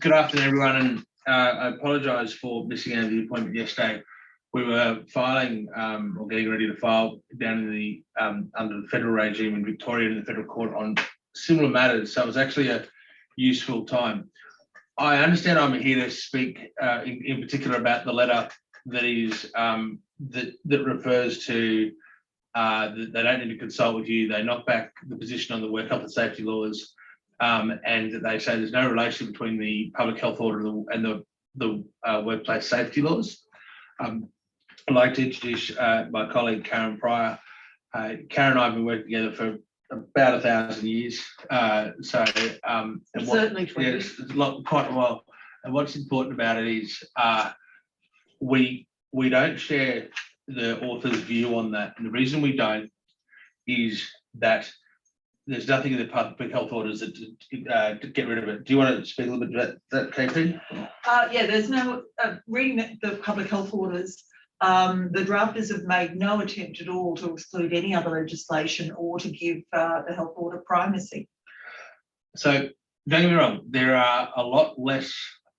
Good afternoon, everyone, and I apologise for missing out the appointment yesterday. We were filing or getting ready to file down in the under the federal regime in Victoria in the federal court on similar matters, so it was actually a useful time. I understand I'm here to speak in particular about the letter that is that refers to that they don't need to consult with you. They knock back the position on the work health and safety laws. And they say there's no relation between the public health order and the workplace safety laws. I'd like to introduce my colleague Karen Pryor. Karen and I have been working together for about 1,000 years. Certainly 20. Yes, it's quite a while. And what's important about it is we don't share the author's view on that. And the reason we don't is that there's nothing in the public health orders that to get rid of it. Do you want to speak a little bit about that, KP? Yeah, there's no, reading the public health orders, the drafters have made no attempt at all to exclude any other legislation or to give the health order primacy. So don't get me wrong, there are a lot less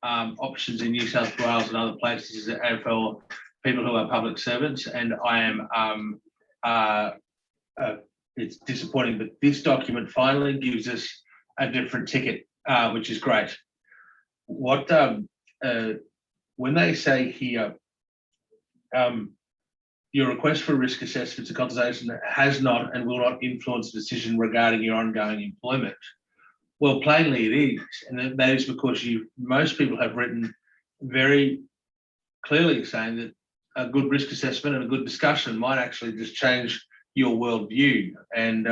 options in New South Wales and other places for people who are public servants, and I am it's disappointing, but this document finally gives us a different ticket, which is great. What when they say here, your request for risk assessments and consultation has not and will not influence the decision regarding your ongoing employment. Well, plainly it is, and that is because most people have written very clearly saying that a good risk assessment and a good discussion might actually just change your worldview, and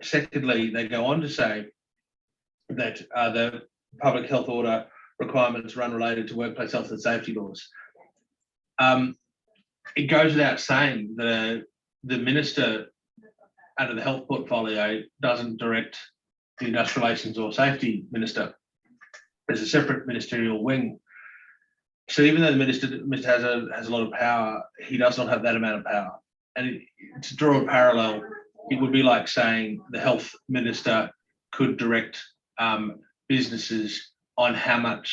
secondly, they go on to say that the public health order requirements are unrelated to workplace health and safety laws. It goes without saying that the minister under the health portfolio doesn't direct the industrial relations or safety minister. There's a separate ministerial wing. So even though the minister has a lot of power, he does not have that amount of power. And to draw a parallel, it would be like saying the health minister could direct businesses on how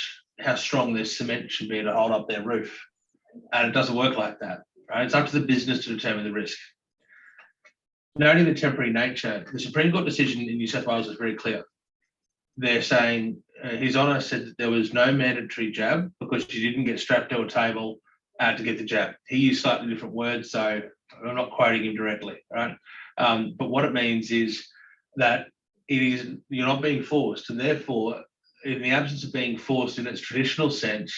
strong their cement should be to hold up their roof. And it doesn't work like that, right? It's up to the business to determine the risk. Noting the temporary nature, the Supreme Court decision in New South Wales is very clear. They're saying His Honour said that there was no mandatory jab because you didn't get strapped to a table to get the jab. He used slightly different words, so I'm not quoting him directly, right? But what it means is that you're not being forced, and therefore, in the absence of being forced in its traditional sense,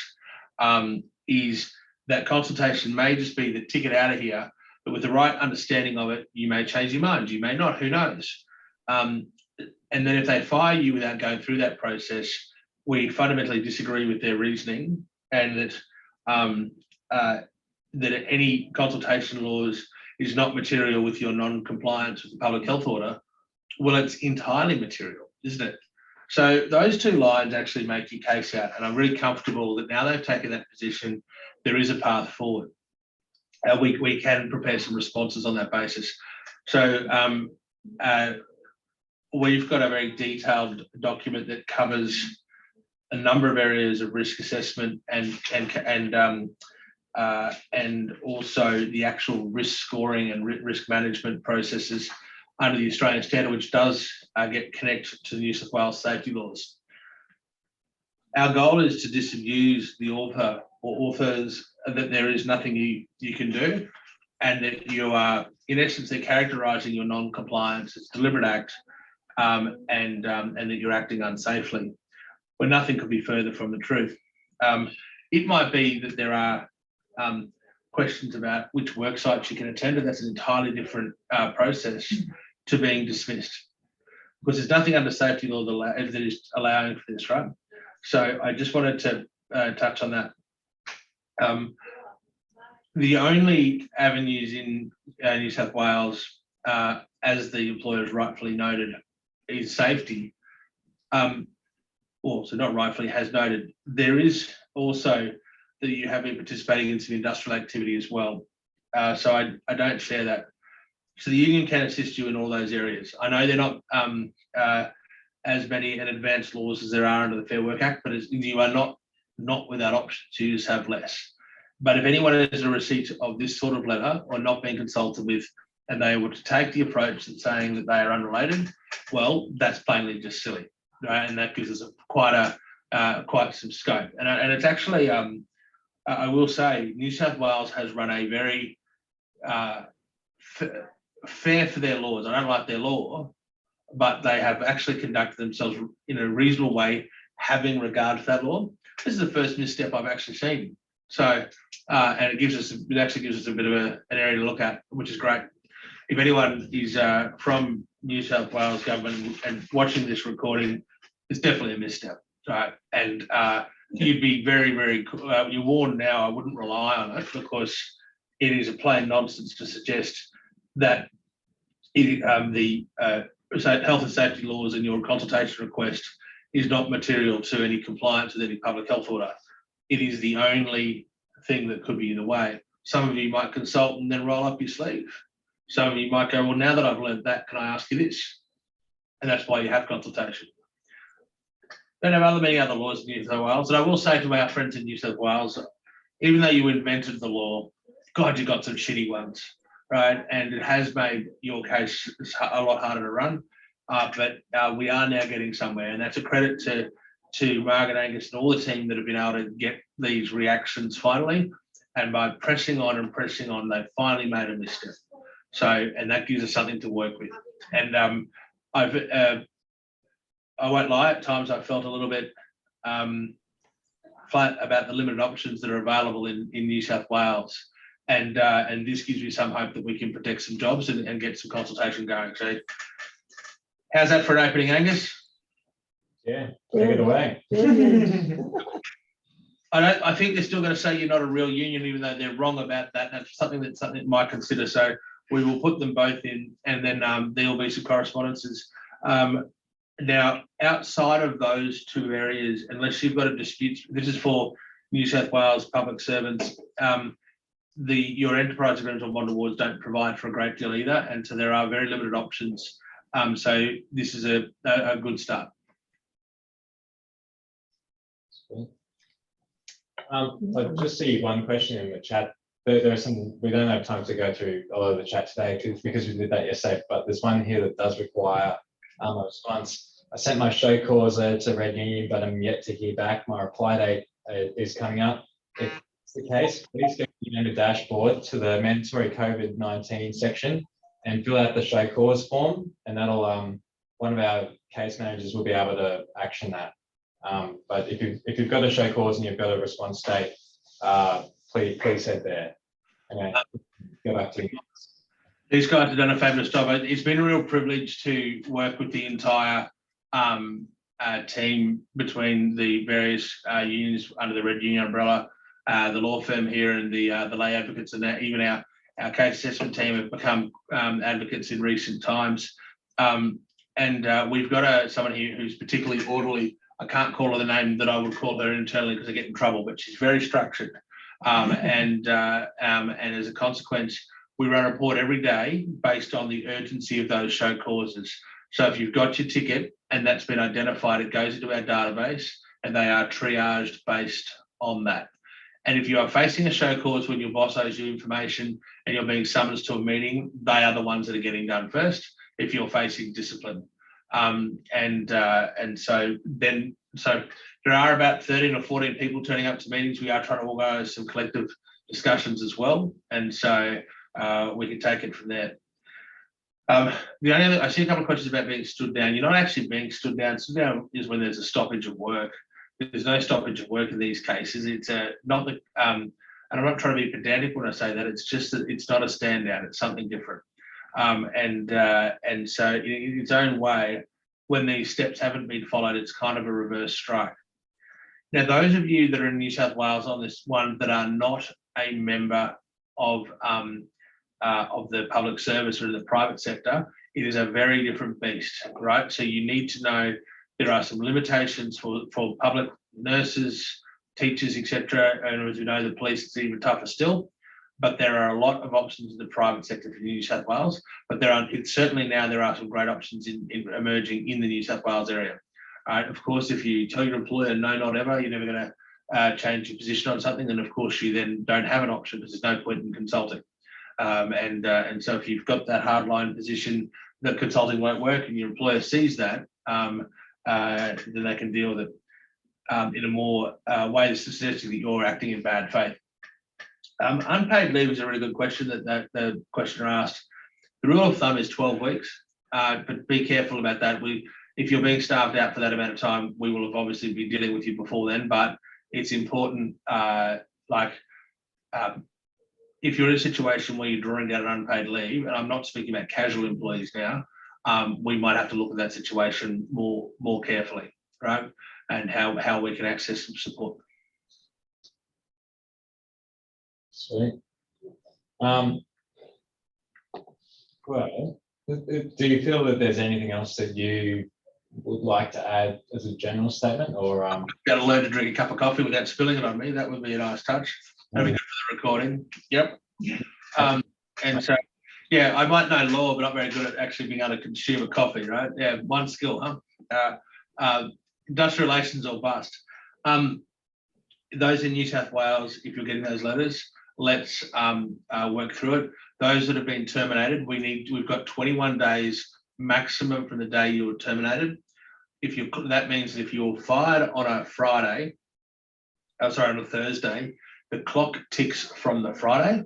is that consultation may just be the ticket out of here, but with the right understanding of it, you may change your mind, you may not, who knows? And then if they fire you without going through that process, we fundamentally disagree with their reasoning, and that any consultation laws is not material with your non-compliance with the public health order. Well, it's entirely material, isn't it? So those two lines actually make your case out, and I'm really comfortable that now they've taken that position, there is a path forward. We can prepare some responses on that basis. So we've got a very detailed document that covers a number of areas of risk assessment and also the actual risk scoring and risk management processes under the Australian standard, which does get connected to the New South Wales safety laws. Our goal is to disabuse the author or authors that there is nothing you can do, and that you are, in essence, they're characterising your non-compliance as a deliberate act, and that you're acting unsafely, when nothing could be further from the truth. It might be that there are questions about which work sites you can attend, and that's an entirely different process to being dismissed, because there's nothing under safety law that is allowing for this, right? So I just wanted to touch on that. The only avenues in New South Wales, as the employers rightfully noted, is safety. So not rightfully, has noted. There is also that you have been participating in some industrial activity as well. So I don't share that. So the union can assist you in all those areas. I know they're not as many and advanced laws as there are under the Fair Work Act, but you are not without options. You just have less. But if anyone has a receipt of this sort of letter or not being consulted with, and they were to take the approach that saying that they are unrelated, well, that's plainly just silly, right? And that gives us quite some scope. And it's actually, I will say, New South Wales has run a very fair for their laws. I don't like their law, but they have actually conducted themselves in a reasonable way, having regard to that law. This is the first misstep I've actually seen. So, and it actually gives us a bit of an area to look at, which is great. If anyone is from New South Wales government and watching this recording, it's definitely a misstep, right? And you'd be very, very, you're warned now, I wouldn't rely on it, because it is a plain nonsense to suggest that the health and safety laws in your consultation request is not material to any compliance with any public health order. It is the only thing that could be in the way. Some of you might consult and then roll up your sleeve. Some of you might go, well, now that I've learned that, can I ask you this? And that's why you have consultation. Don't have many other laws in New South Wales. And I will say to our friends in New South Wales, even though you invented the law, God, you got some shitty ones, right? And it has made your case a lot harder to run. But we are now getting somewhere, and that's a credit to Margaret Angus and all the team that have been able to get these reactions finally. And by pressing on, they've finally made a misstep. So, and that gives us something to work with. And I won't lie, at times I felt a little bit flat about the limited options that are available in New South Wales. And this gives me some hope that we can protect some jobs and get some consultation going. So how's that for an opening, Angus? Yeah, take it away. I think they're still going to say you're not a real union, even though they're wrong about that. That's something that might consider. So we will put them both in, and then there'll be some correspondences. Now, outside of those two areas, unless you've got a dispute, this is for New South Wales public servants. Your enterprise agreements or bond awards don't provide for a great deal either, and so there are very limited options. So this is a good start. I just see one question in the chat. There are some, we don't have time to go through a lot of the chat today because we did that yesterday, but there's one here that does require a response. I sent my show cause to Red Union, but I'm yet to hear back. My reply date is coming up. If it's the case, please go to the dashboard to the mandatory COVID-19 section and fill out the show cause form, and that'll one of our case managers will be able to action that. But if you've got a show cause and you've got a response date, please head there. Okay, go back to you. These guys have done a fabulous job. It's been a real privilege to work with the entire team between the various unions under the Red Union umbrella, the law firm here, and the lay advocates, and even our case assessment team have become advocates in recent times. And we've got someone here who's particularly orderly. I can't call her the name that I would call her internally because I get in trouble, but she's very structured. And as a consequence, we run a report every day based on the urgency of those show causes. So if you've got your ticket and that's been identified, it goes into our database and they are triaged based on that. And if you are facing a show cause when your boss owes you information and you're being summoned to a meeting, they are the ones that are getting done first if you're facing discipline. So there are about 13 or 14 people turning up to meetings. We are trying to organise some collective discussions as well. And so we can take it from there. The only other, I see a couple of questions about being stood down. You're not actually being stood down. Stood down is when there's a stoppage of work. There's no stoppage of work in these cases. It's not the, and I'm not trying to be pedantic when I say that. It's just that it's not a stand down. It's something different. And so in its own way, when these steps haven't been followed, it's kind of a reverse strike. Now, those of you that are in New South Wales on this one that are not a member of the public service or in the private sector, it is a very different beast, right? So you need to know there are some limitations for public nurses, teachers, etc. And as we know, the police, it's even tougher still. but there are a lot of options in the private sector for New South Wales. But certainly now there are some great options in emerging in the New South Wales area. Of course, if you tell your employer no, not ever, you're never going to change your position on something, then of course you then don't have an option because there's no point in consulting. And so if you've got that hardline position that consulting won't work and your employer sees that, then they can deal with it in a more way that's suggesting that you're acting in bad faith. Unpaid leave is a really good question that the questioner asked. The rule of thumb is 12 weeks, but be careful about that. If you're being starved out for that amount of time, we will have obviously be dealing with you before then, but it's important, if you're in a situation where you're drawing down an unpaid leave, and I'm not speaking about casual employees now, we might have to look at that situation more carefully, right? And how we can access some support. Sweet. Well, do you feel that there's anything else that you would like to add as a general statement, or got to learn to drink a cup of coffee without spilling it on me? That would be a nice touch. That'd be good for the recording. Yep. And so, yeah, I might know law, but not very good at actually being able to consume a coffee, right? Yeah, one skill, huh? Industrial relations or bust. Those in New South Wales, if you're getting those letters, let's work through it. Those that have been terminated, we've got 21 days maximum from the day you were terminated. That means that if you're fired on a Friday, on a Thursday, the clock ticks from the Friday,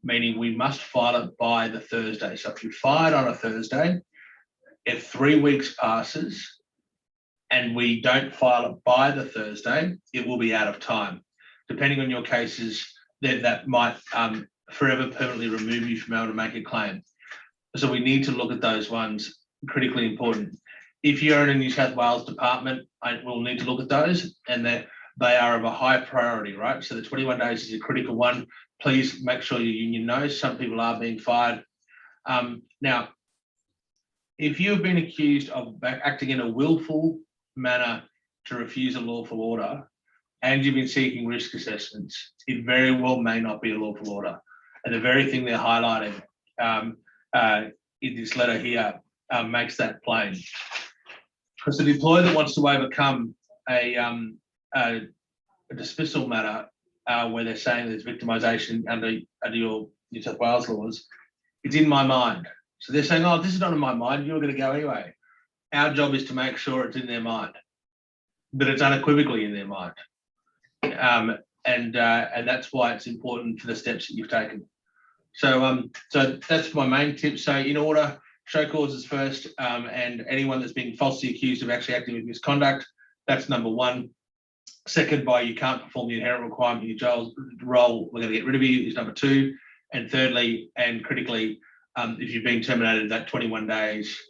meaning we must file it by the Thursday. So if you're fired on a Thursday, if 3 weeks passes and we don't file it by the Thursday, it will be out of time. Depending on your cases, that might forever permanently remove you from able to make a claim. So we need to look at those ones, critically important. If you're in a New South Wales department, we'll need to look at those, and they are of a high priority, right? So the 21 days is a critical one. Please make sure your union knows some people are being fired. Now, if you've been accused of acting in a willful manner to refuse a lawful order, and you've been seeking risk assessments, it very well may not be a lawful order. And the very thing they're highlighting in this letter here makes that plain. Because the employer that wants to overcome a dismissal matter where they're saying there's victimisation under your New South Wales laws, it's in my mind. So they're saying, oh, this is not in my mind, you're going to go anyway. Our job is to make sure it's in their mind, but it's unequivocally in their mind. And that's why it's important for the steps that you've taken. So that's my main tip. So in order, show causes first, and anyone that's been falsely accused of actually acting with misconduct, that's number one. Second, by you can't perform the inherent requirement in your role, we're going to get rid of you, is number two. And thirdly, and critically, if you've been terminated, that 21 days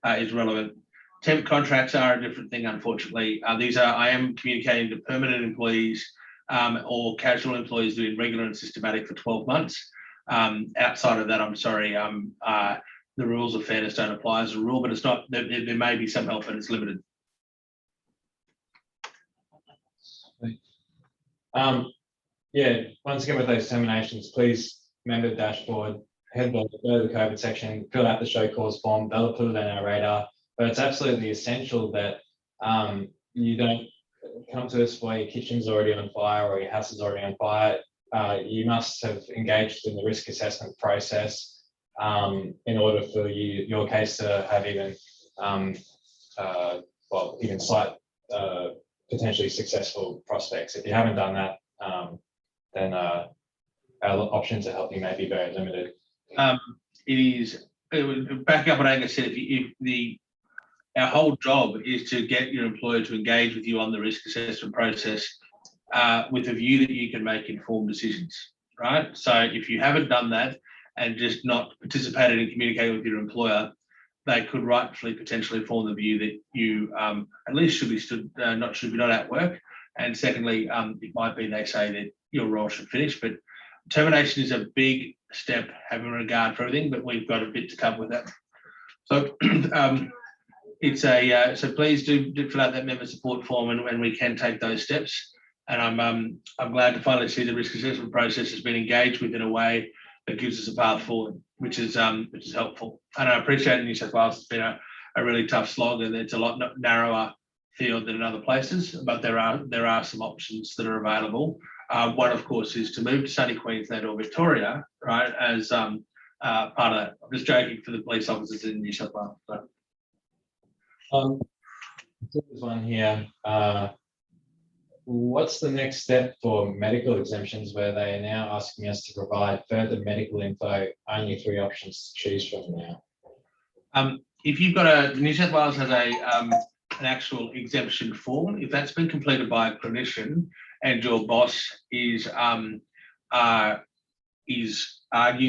is relevant. Temp contracts are a different thing, unfortunately. I am communicating to permanent employees or casual employees doing regular and systematic for 12 months. Outside of that, I'm sorry, the rules of fairness don't apply as a rule, but it's not, there may be some help, but it's limited. Yeah, once again with those terminations, please remember the dashboard, head to the COVID section, fill out the show cause form, they'll put it on our radar. But it's absolutely essential that you don't come to us while your kitchen's already on fire or your house is already on fire. You must have engaged in the risk assessment process in order for your case to have even slight potentially successful prospects. If you haven't done that, then our options to help you may be very limited. Back up what Angus said, our whole job is to get your employer to engage with you on the risk assessment process with a view that you can make informed decisions, right? So if you haven't done that and just not participated in communicating with your employer, they could rightfully potentially form the view that you at least should be not at work. And secondly, it might be they say that your role should finish, but termination is a big step having regard for everything, but we've got a bit to cover with that. So so please do fill out that member support form and we can take those steps. And I'm glad to finally see the risk assessment process has been engaged with in a way that gives us a path forward, which is helpful. And I appreciate in New South Wales it's been a really tough slog, and it's a lot narrower field than in other places, but there are some options that are available. One, of course, is to move to sunny Queensland or Victoria, right, as part of that. I'm just joking for the police officers in New South Wales. So. There's one here. What's the next step for medical exemptions, where they are now asking us to provide further medical info? Only 3 options to choose from now. If you've got New South Wales has an actual exemption form. If that's been completed by a clinician and your boss is arguing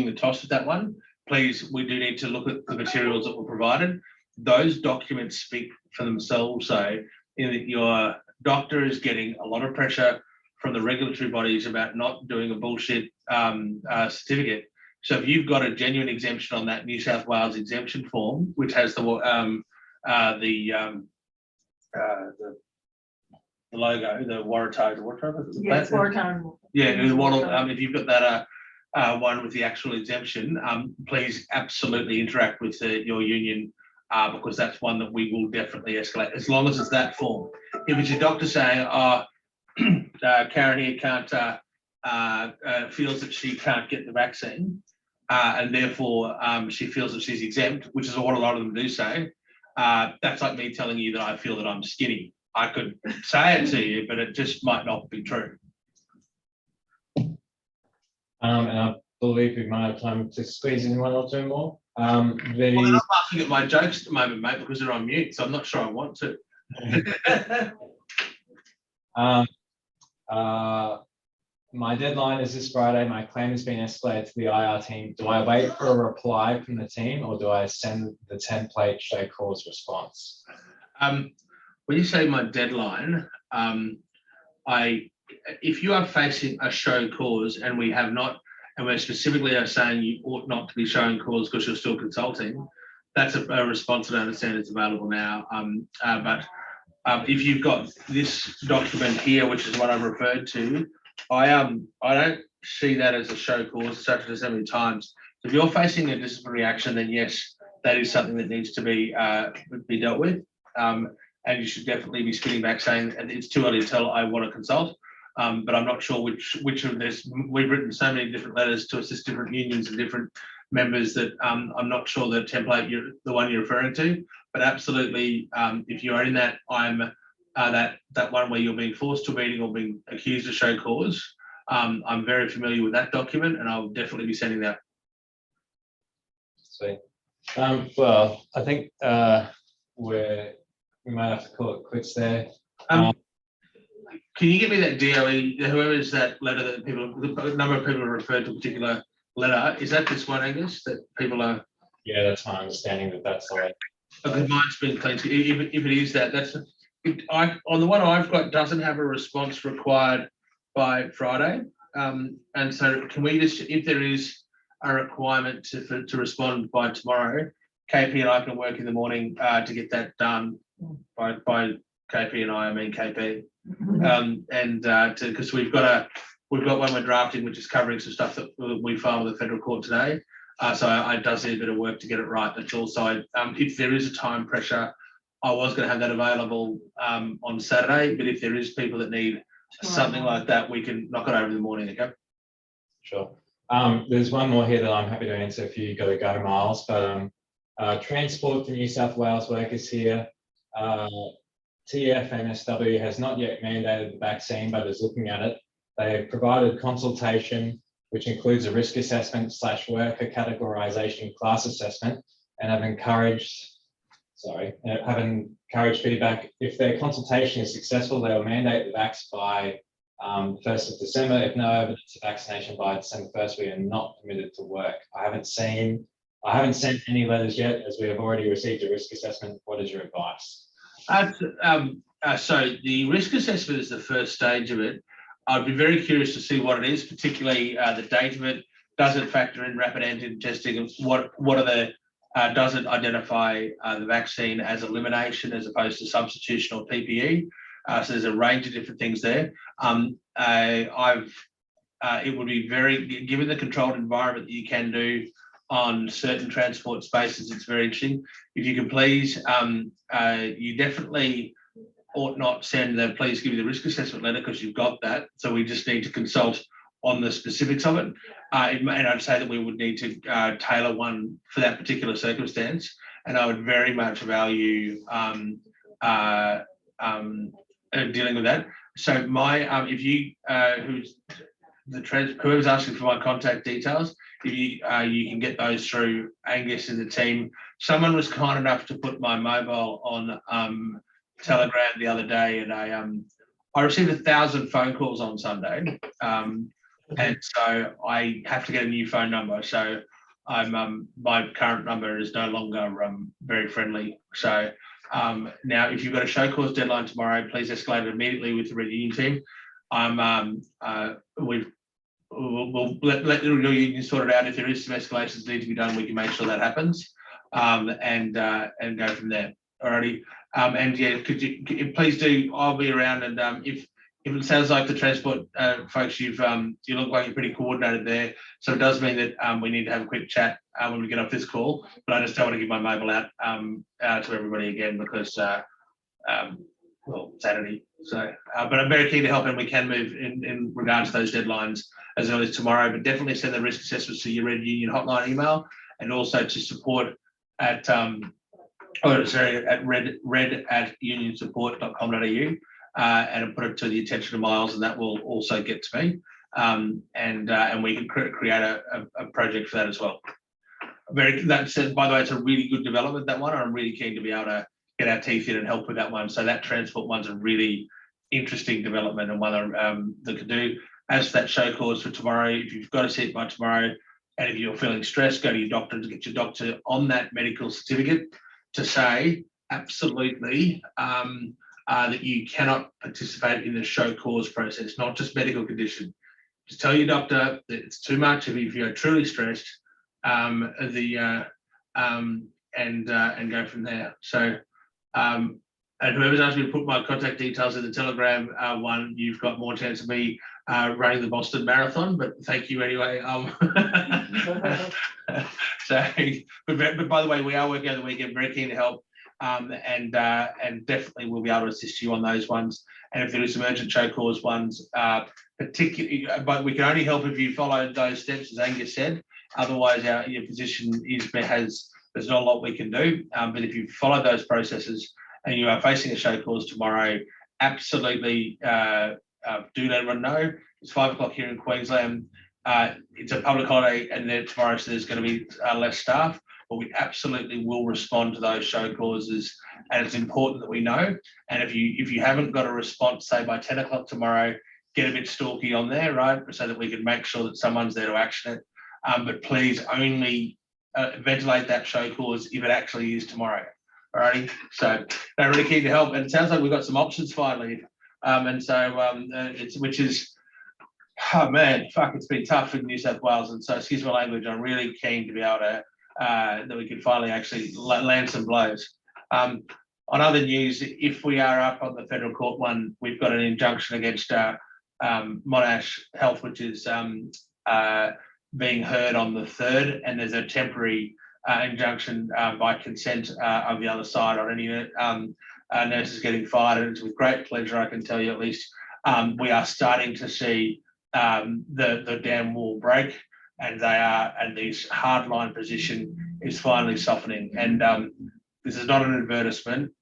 the toss with that one, please, we do need to look at the materials that were provided. Those documents speak for themselves, so in that your doctor is getting a lot of pressure from the regulatory bodies about not doing a bullshit certificate. So if you've got a genuine exemption on that New South Wales exemption form, which has the logo, the Waratah, the whatever. Yeah, it's Waratah. Yeah, the Wattle. If you've got that one with the actual exemption, please absolutely interact with your union, because that's one that we will definitely escalate, as long as it's that form. If it's your doctor saying, Karen here can't, feels that she can't get the vaccine, and therefore she feels that she's exempt, which is what a lot of them do say, that's like me telling you that I feel that I'm skinny. I could say it to you, but it just might not be true. And I believe we might have time to squeeze in 1 or 2 more. Well, they're not laughing at my jokes at the moment, mate, because they're on mute, so I'm not sure I want to. My deadline is this Friday. My claim has been escalated to the IR team. Do I wait for a reply from the team, or do I send the template show cause response? When you say my deadline, if you are facing a show cause and we have not, and we're specifically are saying you ought not to be showing cause because you're still consulting, that's a response that I understand is available now. But if you've got this document here, which is what I've referred to, I don't see that as a show cause such as so many times. If you're facing a disciplinary action, then yes, that is something that needs to be dealt with. And you should definitely be spitting back saying it's too early to tell, I want to consult. But I'm not sure which of this. We've written so many different letters to assist different unions and different members that I'm not sure the template the one you're referring to. But absolutely, if you are in that, I'm that one where you're being forced to a meeting or being accused of show cause. I'm very familiar with that document, and I'll definitely be sending that. Sweet. Well, I think we might have to call it quits there. Can you give me that DOE, whoever is that letter that the number of people referred to a particular letter? Is that this one, Angus, that people are? Yeah, that's my understanding that's the way. Because mine's been clean. If it is that, on the one I've got doesn't have a response required by Friday. And so can we just, if there is a requirement to respond by tomorrow, KP and I can work in the morning to get that done. By KP and I mean KP. Because we've got one we're drafting which is covering some stuff that we filed with the federal court today. So it does need a bit of work to get it right. That's also if there is a time pressure, I was going to have that available on Saturday, but if there is people that need something like that, we can knock it over in the morning. Okay. Sure. There's one more here that I'm happy to answer if you got to go, Miles. But transport for New South Wales workers here. TF NSW has not yet mandated the vaccine, but is looking at it. They have provided consultation, which includes a risk assessment / worker categorization class assessment, and have encouraged feedback. If their consultation is successful, they will mandate the vax by 1st of December. If no evidence of vaccination by December 1st, we are not permitted to work. I haven't sent any letters yet, as we have already received a risk assessment. What is your advice? So the risk assessment is the first stage of it. I'd be very curious to see what it is, particularly the date of it. Does it factor in rapid antigen testing? What are the does it identify the vaccine as elimination as opposed to substitution or PPE? So there's a range of different things there. It would be very, given the controlled environment that you can do on certain transport spaces, it's very interesting. If you can please, you definitely ought not send the please give me the risk assessment letter because you've got that. So we just need to consult on the specifics of it. And I'd say that we would need to tailor one for that particular circumstance. And I would very much value dealing with that. So my, if you, whoever's asking for my contact details, if you can get those through Angus and the team. Someone was kind enough to put my mobile on Telegram the other day, and I received 1,000 phone calls on Sunday, and so I have to get a new phone number. So I'm my current number is no longer very friendly. So now, if you've got a show cause deadline tomorrow, please escalate it immediately with the Red Union team. We'll let the union sort it out. If there is some escalations that need to be done, we can make sure that happens, and go from there. Alrighty. And yeah, could you please do? I'll be around, and if it sounds like the transport folks, you look like you're pretty coordinated there. So it does mean that we need to have a quick chat when we get off this call. But I just don't want to give my mobile out to everybody again because well, Saturday. So, but I'm very keen to help, and we can move in regards to those deadlines as early as tomorrow. But definitely send the risk assessments to your Red Union hotline email, and also to support at red@unionsupport.com.au, and put it to the attention of Miles, and that will also get to me, and we can create a project for that as well. That said, by the way, it's a really good development, that one. I'm really keen to be able to get our teeth in and help with that one. So that transport one's a really interesting development, and one that could do. As for that show cause for tomorrow, if you've got to see it by tomorrow, and if you're feeling stressed, go to your doctor to get your doctor on that medical certificate to say absolutely that you cannot participate in the show cause process, not just medical condition. Just tell your doctor that it's too much if you're truly stressed, and go from there. So, and whoever's asked me to put my contact details in the Telegram one, you've got more chance of me running the Boston Marathon, but thank you anyway. So, but by the way, we are working on the weekend, very keen to help, and definitely we'll be able to assist you on those ones. And if there is some urgent show cause ones, particularly, but we can only help if you follow those steps, as Angus said. Otherwise, your position there's not a lot we can do. But if you follow those processes and you are facing a show cause tomorrow, absolutely do let everyone know. It's 5 o'clock here in Queensland. It's a public holiday, and then tomorrow, so there's going to be less staff. But we absolutely will respond to those show causes, and it's important that we know. And if you haven't got a response, say by 10 o'clock tomorrow, get a bit stalky on there, right, so that we can make sure that someone's there to action it. But please only ventilate that show cause if it actually is tomorrow. Alrighty, so I'm really keen to help, and it sounds like we've got some options finally. And so which is, oh man, fuck, it's been tough in New South Wales, and so excuse my language. I'm really keen to be able to that we can finally actually land some blows. On other news, if we are up on the federal court one, we've got an injunction against Monash Health, which is being heard on the 3rd, and there's a temporary injunction by consent of the other side on any nurses getting fired. And it's with great pleasure, I can tell you at least, we are starting to see the damn wall break, and this hardline position is finally softening. And this is not an advertisement.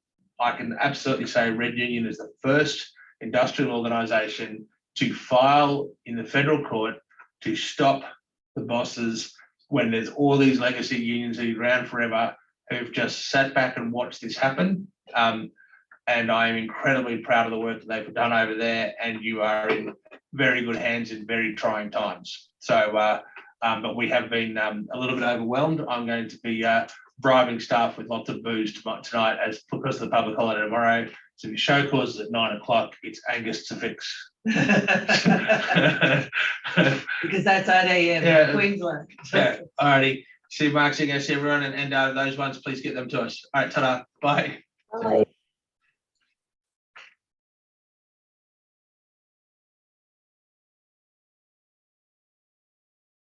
I can absolutely say Red Union is the first industrial organisation to file in the federal court to stop the bosses when there's all these legacy unions who've been around forever who've just sat back and watched this happen. And I am incredibly proud of the work that they've done over there, and you are in very good hands in very trying times. So, but we have been a little bit overwhelmed. I'm going to be bribing staff with lots of booze tonight because of the public holiday tomorrow. So if your show causes at 9 o'clock, it's Angus to fix. Because that's 8 a.m. in Queensland. Yeah, alrighty. See you, Mark. See you guys, everyone, and those ones, please get them to us. All right, ta-da. Bye. Bye.